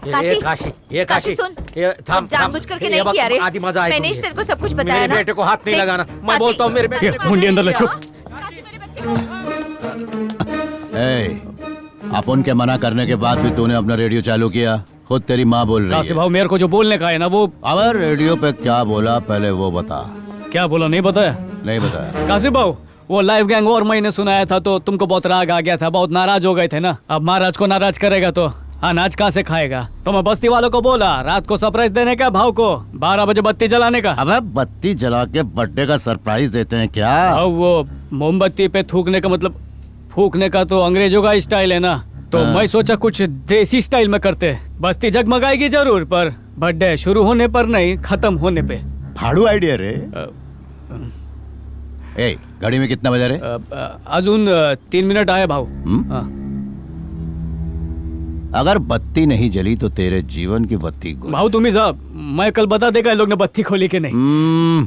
ये काशी सुन, थाम जानबूझ करके नहीं किया रे। आदि मजा आएगा। मैंने तेरे को सब कुछ बताया मेरे ना। बेटे को हाथ नहीं देख, लगाना। मैं काशी, बोलता हूँ मेरे बेटे को। मुंडी अंदर ले, चुप। काशी, मेरे बच्चे को। अपन के मना करने के बाद भी तूने अपना रेडियो चालू किया। खुद तेरी माँ बोल रही काशी है। भाव मेरे को जो बोलने का है ना वो अगर रेडियो पे क्या बोला पहले वो बता। क्या बोला नहीं बताया? नहीं बताया। काशी भाव वो लाइव गैंग और मैंने सुनाया था तो तुमको बहुत राग आ गया था, बहुत नाराज हो गए थे ना। अब महाराज को नाराज करेगा तो अनाज कहाँ से खाएगा? तो मैं बस्ती वालों को बोला रात को सरप्राइज देने का, भाव को 12 बजे बत्ती जलाने का। अबे बत्ती जला के बर्थडे का सरप्राइज देते हैं क्या? अब वो मोमबत्ती पे थूकने का मतलब फूकने का तो अंग्रेजों का स्टाइल है ना, तो मैं सोचा कुछ देसी स्टाइल में करते। बस्ती जगमगाएगी जरूर, पर बर्थडे शुरू होने पर नहीं, खत्म होने पे। फाड़ू आइडिया रे। ए गाड़ी में कितना बजा रे? अजून 3 मिनट आए भाव। हाँ। अगर बत्ती नहीं जली तो तेरे जीवन की बत्ती को भाव तुम्ही साहब, मैं कल बता देगा लोग ने बत्ती खोली कि नहीं।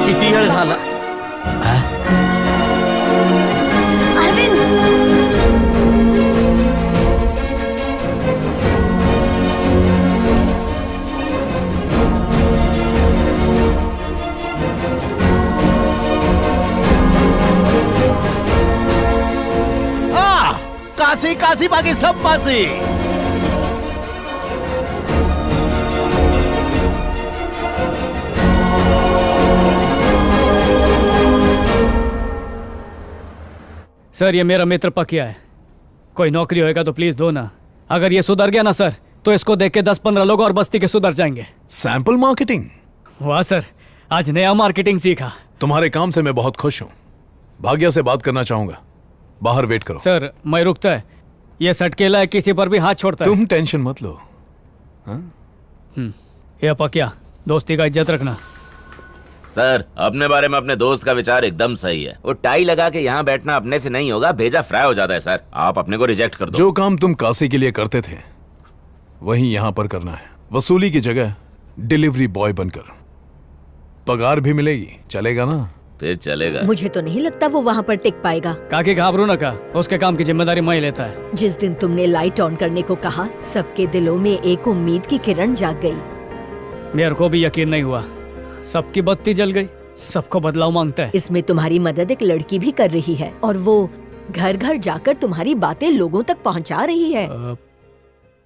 किती वेळ झाला? अरविंद, काशी काशी बाकी सब पासी। सर ये मेरा मित्र पकिया है, कोई नौकरी होएगा तो प्लीज दो ना। अगर ये सुधर गया ना सर तो इसको देख के 10-15 लोग और बस्ती के सुधर जाएंगे। Sample marketing? वाह सर, आज नया मार्केटिंग सीखा। तुम्हारे काम से मैं बहुत खुश हूँ। भाग्या से बात करना चाहूंगा, बाहर वेट करो। सर मैं रुकता है, ये सटकेला है, किसी पर भी हाथ छोड़ता है। तुम टेंशन मत लो। ये पकिया, दोस्ती का इज्जत रखना। सर, अपने बारे में अपने दोस्त का विचार एकदम सही है। वो टाई लगा के यहाँ बैठना अपने से नहीं होगा, भेजा फ्राई हो जाता है। सर आप अपने को रिजेक्ट कर दो। जो काम तुम काशी के लिए करते थे वही यहाँ पर करना है। वसूली की जगह डिलीवरी बॉय बनकर। पगार भी मिलेगी, चलेगा ना? फिर चलेगा। मुझे तो नहीं लगता वो वहाँ पर टिक पाएगा। काकी घाबरू न का, उसके काम की जिम्मेदारी मैं लेता है। जिस दिन तुमने लाइट ऑन करने को कहा, सबके दिलों में एक उम्मीद की किरण जाग गई। मेरे को भी यकीन नहीं हुआ, सबकी बत्ती जल गई। सबको बदलाव मांगता है। इसमें तुम्हारी मदद एक लड़की भी कर रही है और वो घर घर जाकर तुम्हारी बातें लोगों तक पहुंचा रही है।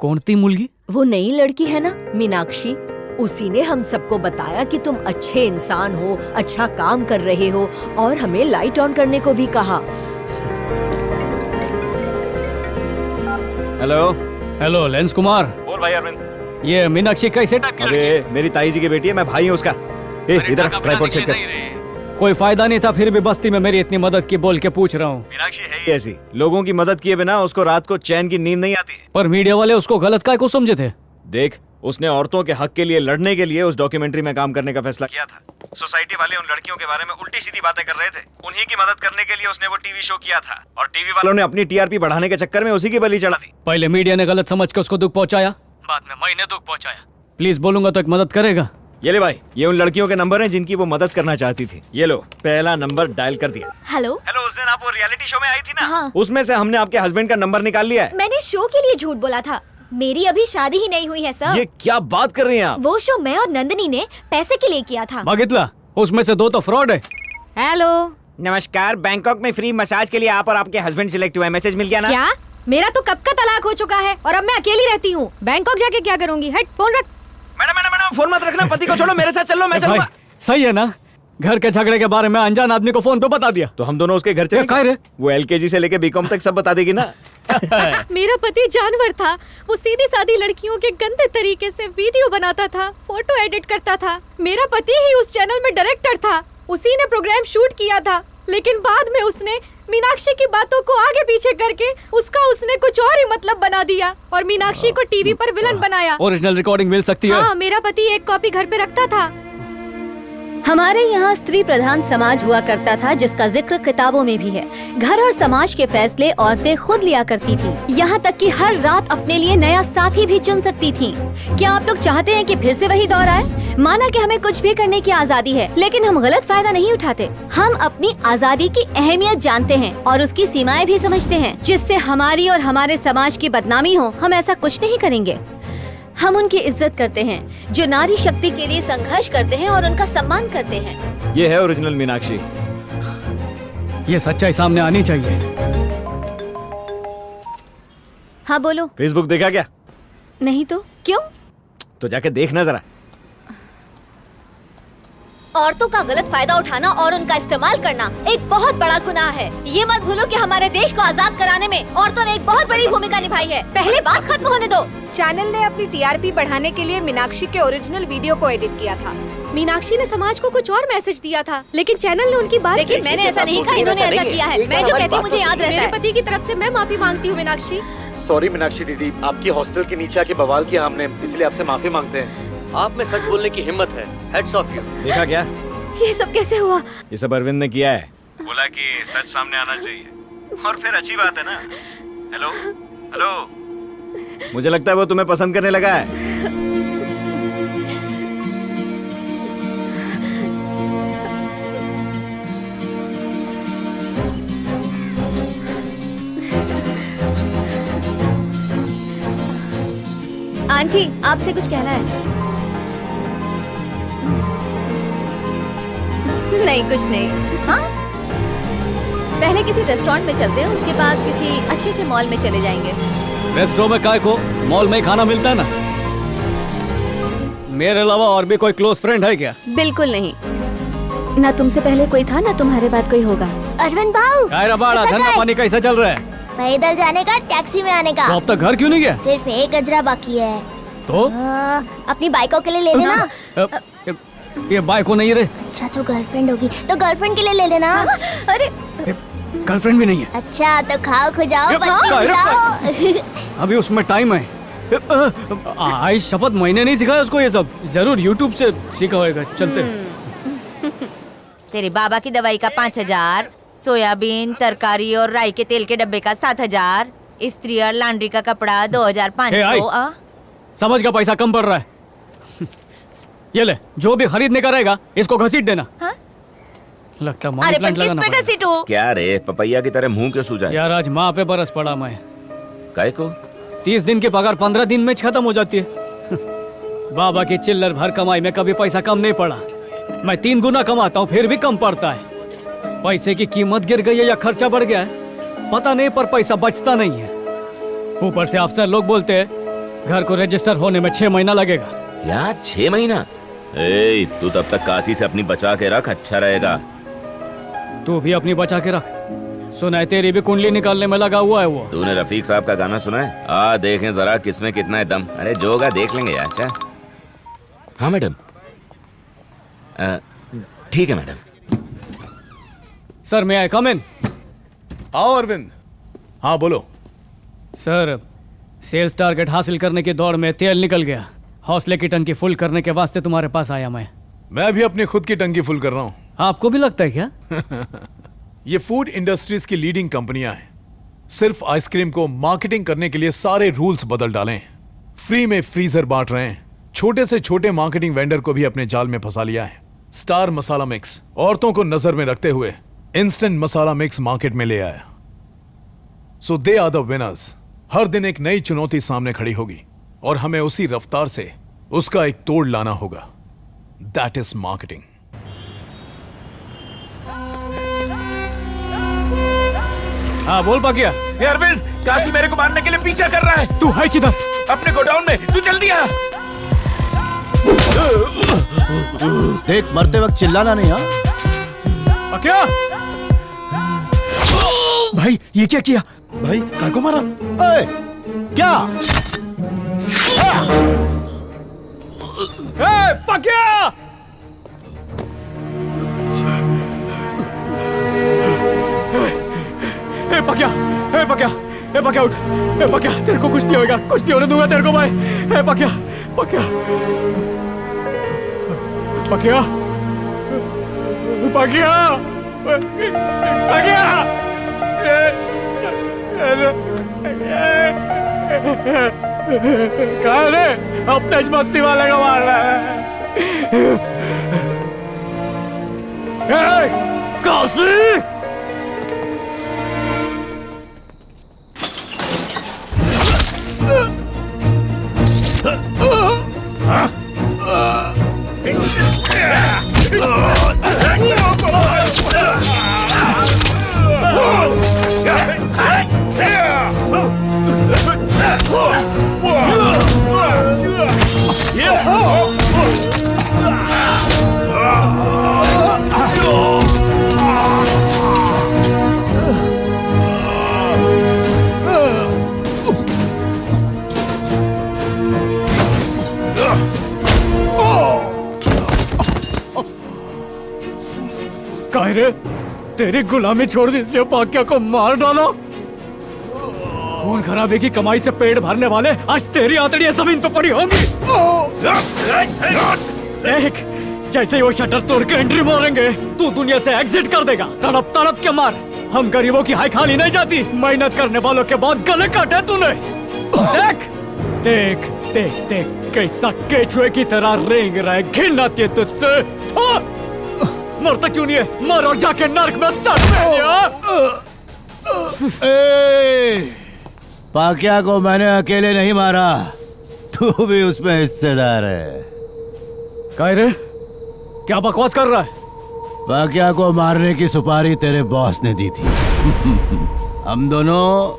कौन-सी मुलगी? वो नई लड़की है ना, मीनाक्षी। उसी ने हम सबको बताया कि तुम अच्छे इंसान हो, अच्छा काम कर रहे हो और हमें लाइट ऑन करने को भी कहा। Hello hello lens Kumar. बोल भाई अरविंद। ये मीनाक्षी कैसे टक्कर? अरे मेरी ताई जी की बेटी है, मैं भाई हूँ उसका। इधर ट्राइपॉड सेट कर। कोई फायदा नहीं था, फिर भी बस्ती में मेरी इतनी मदद की बोल के पूछ रहा हूँ। मीनाक्षी है ही ऐसी, लोगों की मदद किए बिना उसको रात को चैन की नींद नहीं आती। पर मीडिया वाले उसको गलत काय को समझे थे। देख, उसने औरतों के हक के लिए लड़ने के लिए उस डॉक्यूमेंट्री में काम करने का फैसला किया था। सोसाइटी वाले उन लड़कियों के बारे में उल्टी सीधी बातें कर रहे थे। उन्हीं की मदद करने के लिए उसने वो टीवी शो किया था और टीवी वालों ने अपनी टीआरपी बढ़ाने के चक्कर में उसी की बलि चढ़ा दी। पहले मीडिया ने गलत समझ के उसको दुख पहुंचाया, बाद में मैंने दुख पहुंचाया। प्लीज बोलूंगा तो एक मदद करेगा? ये ले भाई, ये उन लड़कियों के नंबर हैं जिनकी वो मदद करना चाहती थी। ये लो, पहला नंबर डायल कर दिया। हेलो। हेलो, उस दिन आप वो रियलिटी शो में आई थी ना? हाँ। उसमें से हमने आपके हस्बैंड का नंबर निकाल लिया है। मैंने शो के लिए झूठ बोला था, मेरी अभी शादी ही नहीं हुई है सर। ये क्या बात कर रही हैं आप? वो शो मैं और नंदिनी ने पैसे के लिए किया था। मागितला, उसमें से 2 तो फ्रॉड है। हेलो। नमस्कार, बैंकॉक में फ्री मसाज के लिए आप और आपके हस्बैंड सिलेक्ट हुए। मैसेज मिल गया ना? क्या? मेरा तो कब का तलाक हो चुका है और अब मैं अकेली रहती हूँ। बैंकॉक जाके क्या करूँगी? हट, फोन रख। मैडम फोन मत रखना, पति को छोड़ो, मेरे साथ चलो, मैं चलूंगा। सही है ना, घर के झगड़े के बारे में अनजान आदमी को फोन पे बता दिया तो हम दोनों उसके घर चले। क्या रे? वो एलकेजी से लेके बीकॉम तक सब बता देगी ना। मेरा पति जानवर था। वो सीधी सादी लड़कियों के गंदे तरीके से वीडियो बनाता था, फोटो एडिट करता था। मेरा पति ही उस चैनल में डायरेक्टर था, उसी ने प्रोग्राम शूट किया था। लेकिन बाद में उसने मीनाक्षी की बातों को आगे पीछे करके उसने कुछ और ही मतलब बना दिया और मीनाक्षी को टीवी पर विलन बनाया। ओरिजिनल रिकॉर्डिंग मिल सकती है? हाँ, मेरा पति एक कॉपी घर पे रखता था। हमारे यहाँ स्त्री प्रधान समाज हुआ करता था, जिसका जिक्र किताबों में भी है। घर और समाज के फैसले औरतें खुद लिया करती थी, यहाँ तक कि हर रात अपने लिए नया साथी भी चुन सकती थी। क्या आप लोग चाहते हैं कि फिर से वही दौर आए? माना कि हमें कुछ भी करने की आजादी है, लेकिन हम गलत फायदा नहीं उठाते। हम अपनी आजादी की अहमियत जानते हैं और उसकी सीमाएं भी समझते हैं। जिससे हमारी और हमारे समाज की बदनामी हो, हम ऐसा कुछ नहीं करेंगे। हम उनकी इज्जत करते हैं जो नारी शक्ति के लिए संघर्ष करते हैं और उनका सम्मान करते हैं। ये है ओरिजिनल मीनाक्षी। ये सच्चाई सामने आनी चाहिए। हाँ बोलो। फेसबुक देखा क्या? नहीं तो क्यों? तो जाके देखना जरा। औरतों का गलत फायदा उठाना और उनका इस्तेमाल करना एक बहुत बड़ा गुनाह है। ये मत भूलो कि हमारे देश को आजाद कराने में औरतों ने एक बहुत बड़ी भूमिका निभाई है। पहले बात खत्म होने दो। चैनल ने अपनी टीआरपी बढ़ाने के लिए मीनाक्षी के ओरिजिनल वीडियो को एडिट किया था। मीनाक्षी ने समाज को कुछ और मैसेज दिया था, लेकिन चैनल ने उनकी बात। लेकिन मैंने ऐसा नहीं कहा, इन्होंने ऐसा किया है। मैं जो कहती हूँ मुझे याद रहता मेरे है। पति की तरफ से मैं माफी मांगती हूँ मीनाक्षी। सॉरी मीनाक्षी दीदी, आपकी हॉस्टल के नीचे आके बवाल किया हमने, इसलिए आपसे माफी मांगते हैं। आप में सच बोलने की हिम्मत है। Heads of you. देखा क्या? ये सब कैसे हुआ? ये सब अरविंद ने किया है। बोला कि सच सामने आना चाहिए और फिर अच्छी बात है ना। हेलो हेलो, मुझे लगता है वो तुम्हें पसंद करने लगा है। आंटी, आपसे कुछ कहना है? नहीं, कुछ नहीं। हाँ, पहले किसी रेस्टोरेंट में चलते हैं, उसके बाद किसी अच्छे से मॉल में चले जाएंगे। रेस्टोरेंट में काय को, मॉल में ही खाना मिलता है ना। मेरे अलावा और भी कोई क्लोज फ्रेंड है क्या? बिल्कुल नहीं। ना तुमसे पहले कोई था, ना तुम्हारे बाद कोई होगा। अरविंद भाऊ, कायरा बाड़ा, धंधा पानी कैसा चल रहा है? पैदल जाने का, टैक्सी में आने का। तो अब तक घर क्यों नहीं गया? सिर्फ एक गजरा बाकी है। तो अपनी बाइकों के लिए ले लेना। ये बाइक को नहीं रे। अच्छा, तो गर्लफ्रेंड होगी तो गर्लफ्रेंड के लिए ले लेना। अरे गर्लफ्रेंड भी नहीं है। अच्छा, तो खाओ खुजाओ, ये बच्चे कायरा खिलाओ। अभी उसमें टाइम है। आई शपथ, मैंने नहीं सिखाया उसको ये सब, जरूर यूट्यूब से सीखा होगा। चलते। तेरे बाबा की दवाई का 5,000, सोयाबीन, तरकारी और राई के तेल के डब्बे का 7,000, इस्त्री और लॉन्ड्री का कपड़ा 2,500। समझ का पैसा कम पड़ रहा है। ये ले, जो भी खरीदने का रहेगा इसको घसीट देना। हाँ? लगता है अरे पर किस पे घसीटूं? क्या रे, पपैया की तरह मुंह क्यों सूजा है? यार आज माँ पे बरस पड़ा मैं। काय को? 30 दिन की पगार 15 दिन में खत्म हो जाती है। बाबा की चिल्लर भर कमाई में कभी पैसा कम नहीं पड़ा। मैं 3 गुना कमाता हूँ फिर भी कम पड़ता है। पैसे की कीमत गिर गई है या खर्चा बढ़ गया है पता नहीं, पर पैसा बचता नहीं है। ऊपर से अफसर लोग बोलते हैं घर को रजिस्टर होने में 6 महीना लगेगा। क्या 6 महीना? ए, तू तब तक काशी से अपनी बचा के रख, अच्छा रहेगा। तू भी अपनी बचा के रख। सुना है तेरी भी कुंडली निकालने में लगा हुआ है वो। तूने रफीक साहब का गाना सुना है? आ देखें जरा किसमें कितना है दम। अरे जो होगा देख लेंगे यार। अच्छा हाँ मैडम, ठीक है मैडम। सर मैं आई कम इन? आओ अरविंद। हाँ बोलो। सर सेल्स टारगेट हासिल करने की दौड़ में तेल निकल गया। हौसले की टंकी फुल करने के वास्ते तुम्हारे पास आया मैं भी अपनी खुद की टंकी फुल कर रहा हूँ। आपको भी लगता है क्या? ये फूड इंडस्ट्रीज की लीडिंग कंपनियां हैं। सिर्फ आइसक्रीम को मार्केटिंग करने के लिए सारे रूल्स बदल डाले हैं। फ्री में फ्रीजर बांट रहे हैं। छोटे से छोटे मार्केटिंग वेंडर को भी अपने जाल में फंसा लिया है। स्टार मसाला मिक्स औरतों को नजर में रखते हुए इंस्टेंट मसाला मिक्स मार्केट में ले आया। सो दे आर द विनर्स। हर दिन एक नई चुनौती सामने खड़ी होगी और हमें उसी रफ्तार से उसका एक तोड़ लाना होगा। That is marketing. हाँ बोल पाकिया। अरविंद, काशी मेरे को मारने के लिए पीछा कर रहा है। तू है किधर? अपने गोडाउन में, तू जल्दी आ। देख, मरते वक्त चिल्लाना नहीं। हाँ पाकिया भाई ये क्या किया? भाई काय को मारा? ए, क्या? पकिया! पकिया उठ! पकिया, तेरे को कुछ नहीं होगा, कुछ नहीं होने दूंगा तेरे को भाई। पकिया, पकिया, पकिया, पकिया, पकिया! कहा रे? अपने मस्ती वाले को मार रहा है। काशी! काहे रे? तेरी गुलामी छोड़ दी इसलिए पाक्या को मार डाला। खून खराबे की कमाई से पेट भरने वाले आज तेरी आंतड़ियां जमीन पे पड़ी होंगी। देख, जैसे ही वो शटर तोड़ के एंट्री मारेंगे तू दुनिया से एग्जिट कर देगा। तड़प तड़प के मार। हम गरीबों की हाय खाली नहीं जाती। मेहनत करने वालों के बाद गले काटे तूने। देख देख देख देख कैसा केचुए की तरह रेंग रहा है। घिन आती है तुझसे। मरता क्यों नहीं है? मर और जाके नर्क में सड़ पाक्या को मैंने अकेले नहीं मारा, तू भी उसमें हिस्सेदार है। काहे रे? क्या बकवास कर रहा है? पाक्या को मारने की सुपारी तेरे बॉस ने दी थी। हम दोनों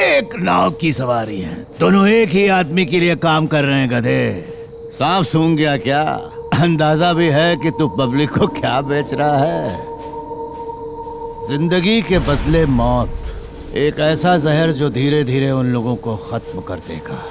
एक नाव की सवारी हैं। दोनों एक ही आदमी के लिए काम कर रहे हैं गधे। सांप सूंघ गया क्या? अंदाजा भी है कि तू पब्लिक को क्या बेच रहा है। जिंदगी के बदले मौत, एक ऐसा जहर जो धीरे धीरे उन लोगों को खत्म कर देगा।